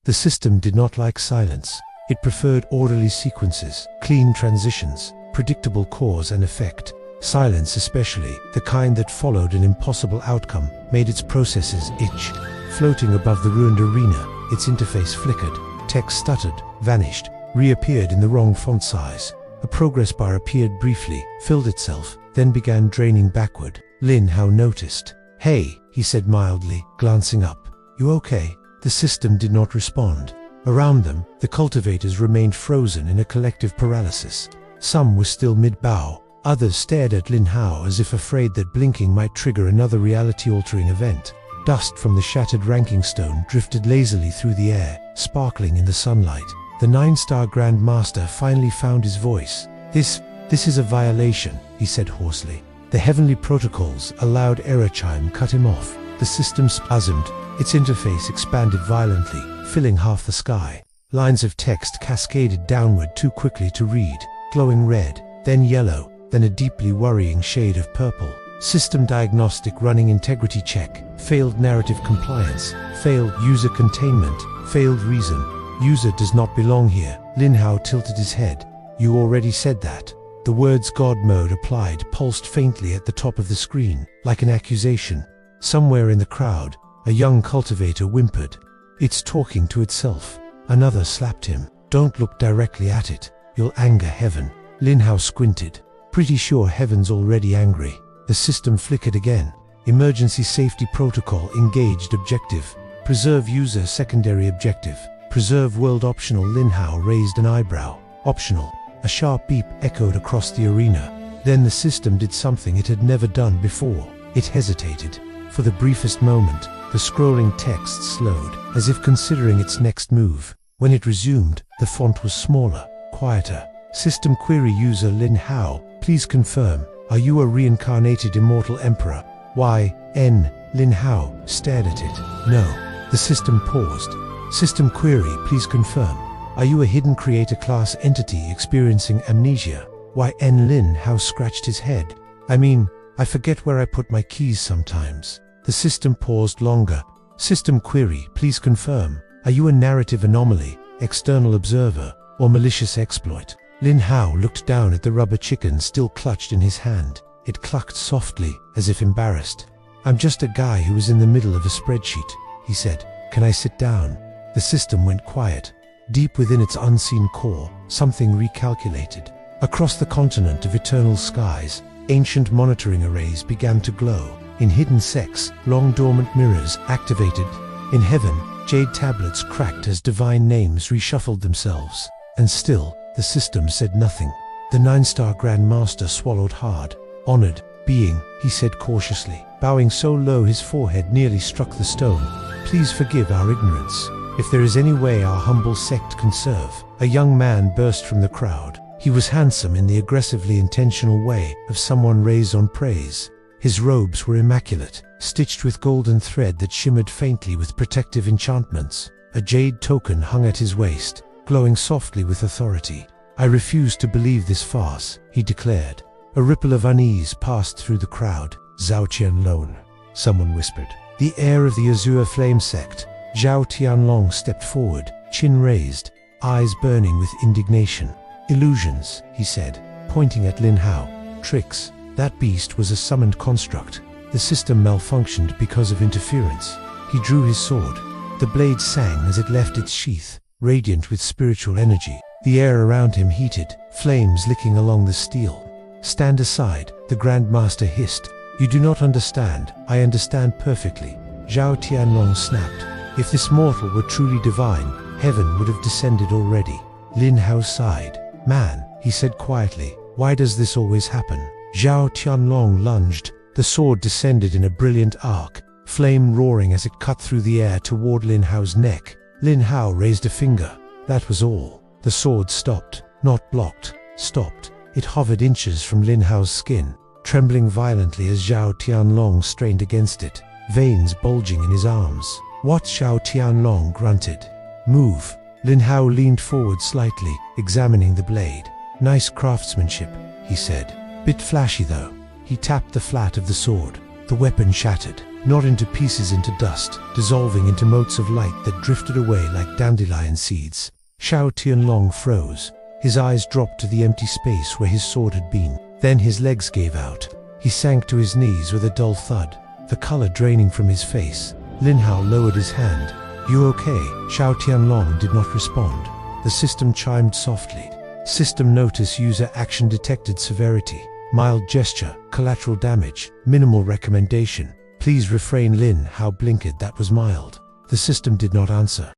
The system did not like silence. It preferred orderly sequences, clean transitions, predictable cause and effect. Silence, especially the kind that followed an impossible outcome, made its processes itch. Floating above the ruined arena, its interface flickered. Text stuttered, vanished, reappeared in the wrong font size. A progress bar appeared briefly, filled itself, then began draining backward. Lin Hao noticed. "Hey," he said mildly, glancing up. "You okay?" The system did not respond. Around them, the cultivators remained frozen in a collective paralysis. Some were still mid-bow. Others stared at Lin Hao as if afraid that blinking might trigger another reality-altering event. Dust from the shattered ranking stone drifted lazily through the air, sparkling in the sunlight. The 9-star Grand Master finally found his voice. This is a violation," he said hoarsely. The heavenly protocols, a loud error chime cut him off. The system spasmed. Its interface expanded violently, filling half the sky. Lines of text cascaded downward too quickly to read, glowing red, then yellow, then a deeply worrying shade of purple. System diagnostic running integrity check, failed narrative compliance, failed user containment, failed reason. User does not belong here. Lin Hao tilted his head. "You already said that." The words God mode applied pulsed faintly at the top of the screen, like an accusation. Somewhere in the crowd, a young cultivator whimpered. "It's talking to itself." Another slapped him. "Don't look directly at it. You'll anger heaven." Lin Hao squinted. "Pretty sure heaven's already angry." The system flickered again. Emergency safety protocol engaged objective. Preserve user secondary objective. Preserve world optional. Lin Hao raised an eyebrow. Optional. A sharp beep echoed across the arena. Then the system did something it had never done before. It hesitated. For the briefest moment, the scrolling text slowed, as if considering its next move. When it resumed, the font was smaller, quieter. System query user Lin Hao, please confirm, are you a reincarnated immortal emperor? Y.N. Lin Hao stared at it. No. The system paused. System query, please confirm, are you a hidden creator class entity experiencing amnesia? Y.N. Lin Hao scratched his head. I forget where I put my keys sometimes. The system paused longer. System query, please confirm, are you a narrative anomaly, external observer, or malicious exploit? Lin Hao looked down at the rubber chicken still clutched in his hand. It clucked softly, as if embarrassed. "I'm just a guy who was in the middle of a spreadsheet," he said. "Can I sit down?" The system went quiet. Deep within its unseen core, something recalculated. Across the continent of eternal skies, ancient monitoring arrays began to glow. In hidden sects, long-dormant mirrors activated. In heaven, jade tablets cracked as divine names reshuffled themselves. And still, the system said nothing. The 9-star Grand Master swallowed hard. "Honored being," he said cautiously, bowing so low his forehead nearly struck the stone. "Please forgive our ignorance. If there is any way our humble sect can serve." A young man burst from the crowd. He was handsome in the aggressively intentional way of someone raised on praise. His robes were immaculate, stitched with golden thread that shimmered faintly with protective enchantments. A jade token hung at his waist, glowing softly with authority. "I refuse to believe this farce," he declared. A ripple of unease passed through the crowd. "Zhao Qianlong," someone whispered. The heir of the Azure Flame sect, Zhao Tianlong, stepped forward, chin raised, eyes burning with indignation. "Illusions," he said, pointing at Lin Hao. "Tricks. That beast was a summoned construct. The system malfunctioned because of interference." He drew his sword. The blade sang as it left its sheath, radiant with spiritual energy. The air around him heated, flames licking along the steel. "Stand aside," the Grand Master hissed. "You do not understand. I understand perfectly." Zhao Tianlong snapped. If this mortal were truly divine, heaven would have descended already. Lin Hao sighed. "Man," he said quietly, "why does this always happen?" Zhao Tianlong lunged. The sword descended in a brilliant arc, flame roaring as it cut through the air toward Lin Hao's neck. Lin Hao raised a finger. That was all. The sword stopped, not blocked, stopped. It hovered inches from Lin Hao's skin, trembling violently as Zhao Tianlong strained against it, veins bulging in his arms. "What?" Zhao Tianlong grunted. "Move." Lin Hao leaned forward slightly, examining the blade. "Nice craftsmanship," he said. "Bit flashy though." He tapped the flat of the sword. The weapon shattered, not into pieces, into dust, dissolving into motes of light that drifted away like dandelion seeds. Xiao Tianlong froze. His eyes dropped to the empty space where his sword had been. Then his legs gave out. He sank to his knees with a dull thud, the color draining from his face. Lin Hao lowered his hand. "You okay?" Xiao Tianlong did not respond. The system chimed softly. System notice user action detected severity. Mild gesture, collateral damage, minimal recommendation. Please refrain. Lin Hao blinked. That was mild. The system did not answer.